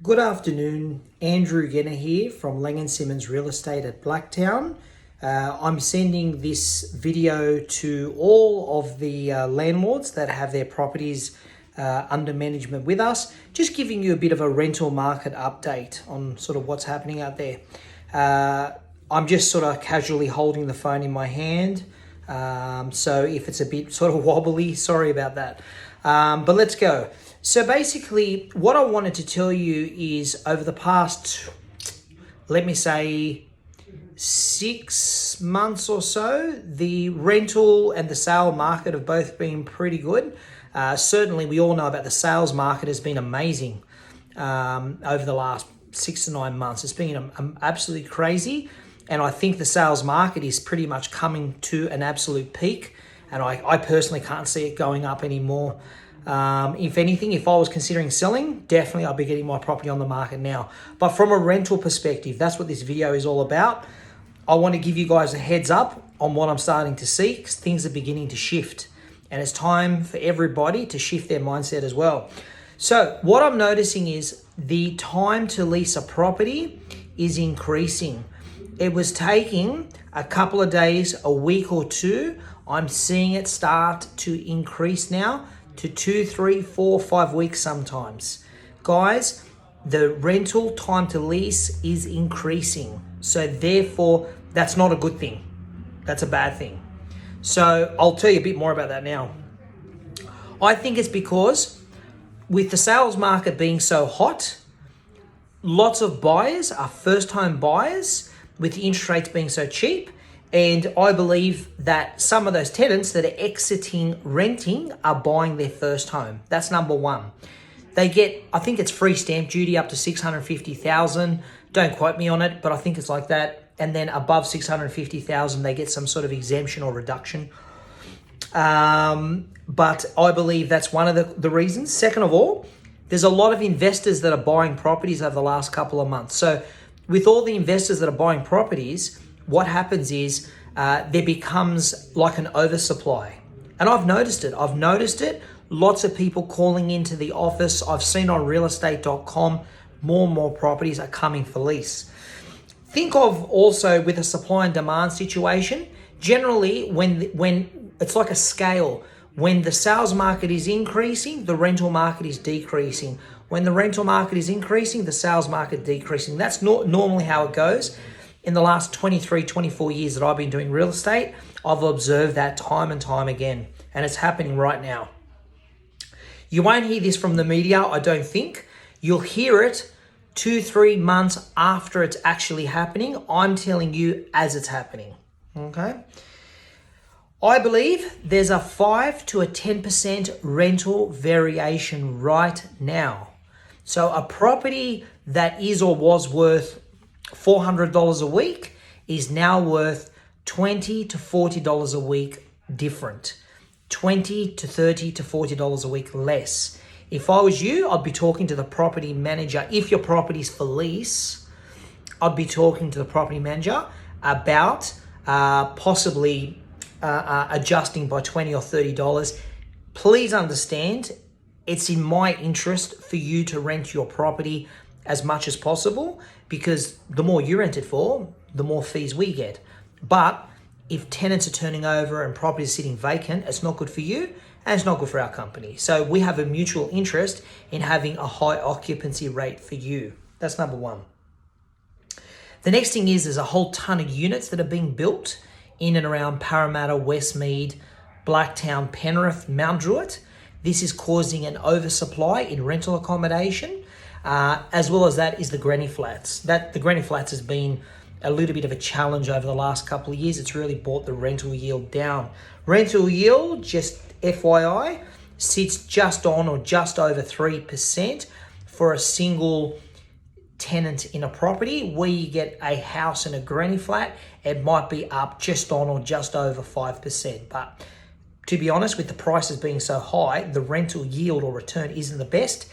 Good afternoon, Andrew Ienna here from Lang & Simmons Real Estate at Blacktown. I'm sending this video to all of the landlords that have their properties under management with us, just giving you a bit of a rental market update on sort of what's happening out there. I'm just sort of casually holding the phone in my hand, so if it's a bit sort of wobbly, sorry about that. But let's go. So basically, what I wanted to tell you is over the past, let me say, 6 months or so, the rental and the sale market have both been pretty good. Certainly, we all know about the sales market has been amazing over the last 6 to 9 months. It's been absolutely crazy. And I think the sales market is pretty much coming to an absolute peak. And I personally can't see it going up anymore. If anything, if I was considering selling, definitely I'd be getting my property on the market now. But from a rental perspective, that's what this video is all about. I want to give you guys a heads up on what I'm starting to see, because things are beginning to shift. And it's time for everybody to shift their mindset as well. So what I'm noticing is the time to lease a property is increasing. It was taking a couple of days, a week or two. I'm seeing it start to increase now to 2, 3, 4, 5 weeks sometimes. Guys, the rental time to lease is increasing. So therefore, that's not a good thing. That's a bad thing. So I'll tell you a bit more about that now. I think it's because with the sales market being so hot, lots of buyers are first-time buyers with the interest rates being so cheap. And I believe that some of those tenants that are exiting renting are buying their first home. That's number one. They get, I think it's free stamp duty up to $650,000. Don't quote me on it, but I think it's like that. And then above $650,000, they get some sort of exemption or reduction. But I believe that's one of the reasons. Second of all, there's a lot of investors that are buying properties over the last couple of months. So with all the investors that are buying properties, what happens is there becomes like an oversupply. And I've noticed it. Lots of people calling into the office. I've seen on realestate.com, more and more properties are coming for lease. Think of also with a supply and demand situation, generally when it's like a scale, when the sales market is increasing, the rental market is decreasing. When the rental market is increasing, the sales market decreasing. That's normally how it goes. In the last 23, 24 years that I've been doing real estate, I've observed that time and time again, and it's happening right now. You won't hear this from the media, I don't think. You'll hear it 2-3 months after it's actually happening. I'm telling you as it's happening, okay? I believe there's a 5 to a 10% rental variation right now. So a property that is or was worth $400 a week is now worth $20 to $40 a week different. $20 to $30 to $40 a week less. If I was you, I'd be talking to the property manager. If your property's for lease, I'd be talking to the property manager about possibly adjusting by $20 or $30. Please understand, it's in my interest for you to rent your property as much as possible, because the more you rent it for, the more fees we get. But if tenants are turning over and property is sitting vacant, it's not good for you and it's not good for our company. So we have a mutual interest in having a high occupancy rate for you. That's number one. The next thing is there's a whole ton of units that are being built in and around Parramatta, Westmead, Blacktown, Penrith, Mount Druitt. This is causing an oversupply in rental accommodation. As well as that is the granny flats. The granny flats has been a little bit of a challenge over the last couple of years. It's really brought the rental yield down. Rental yield, just FYI, sits just on or just over 3% for a single tenant in a property. Where you get a house in a granny flat, it might be up just on or just over 5%. But to be honest, with the prices being so high, the rental yield or return isn't the best.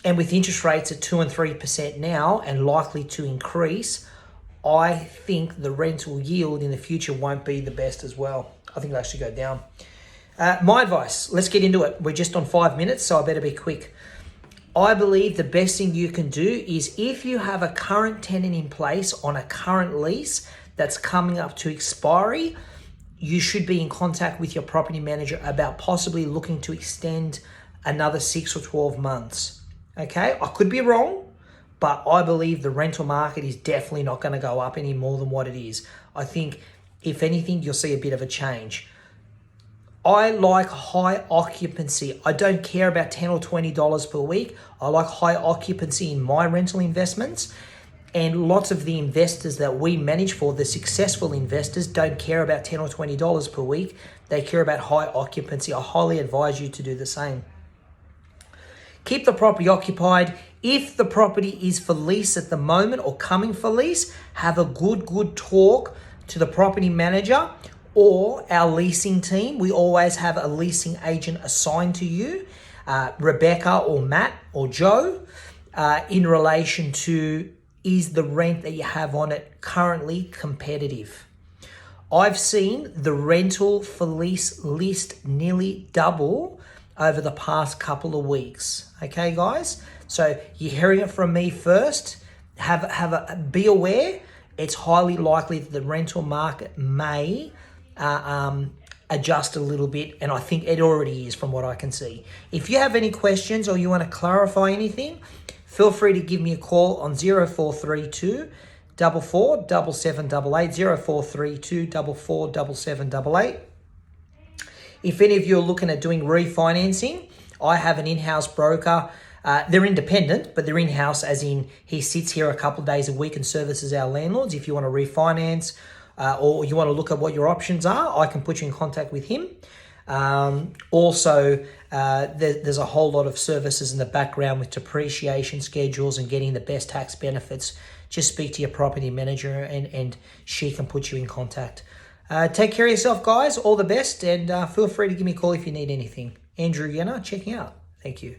And with interest rates at 2 and 3% now and likely to increase, I think the rental yield in the future won't be the best as well. I think it'll actually go down. My advice, let's get into it. We're just on 5 minutes, so I better be quick. I believe the best thing you can do is if you have a current tenant in place on a current lease that's coming up to expiry, you should be in contact with your property manager about possibly looking to extend another 6 or 12 months. Okay, I could be wrong, but I believe the rental market is definitely not going to go up any more than what it is. I think, if anything, you'll see a bit of a change. I like high occupancy. I don't care about $10 or $20 per week. I like high occupancy in my rental investments. And lots of the investors that we manage for, the successful investors, don't care about $10 or $20 per week. They care about high occupancy. I highly advise you to do the same. Keep the property occupied. If the property is for lease at the moment or coming for lease, have a good talk to the property manager or our leasing team. We always have a leasing agent assigned to you, Rebecca or Matt or Joe, in relation to, is the rent that you have on it currently competitive? I've seen the rental for lease list nearly double over the past couple of weeks. Okay, guys? So you're hearing it from me first. Be aware. It's highly likely that the rental market may adjust a little bit, and I think it already is from what I can see. If you have any questions or you want to clarify anything, feel free to give me a call on 0432 44 7788, 0432 44 7788. If any of you are looking at doing refinancing, I have an in-house broker. They're independent, but they're in-house as in he sits here a couple of days a week and services our landlords. If you want to refinance or you want to look at what your options are, I can put you in contact with him. Also, there's a whole lot of services in the background with depreciation schedules and getting the best tax benefits. Just speak to your property manager and she can put you in contact. Take care of yourself, guys. All the best, and feel free to give me a call if you need anything. Andrew Ienna, checking out. Thank you.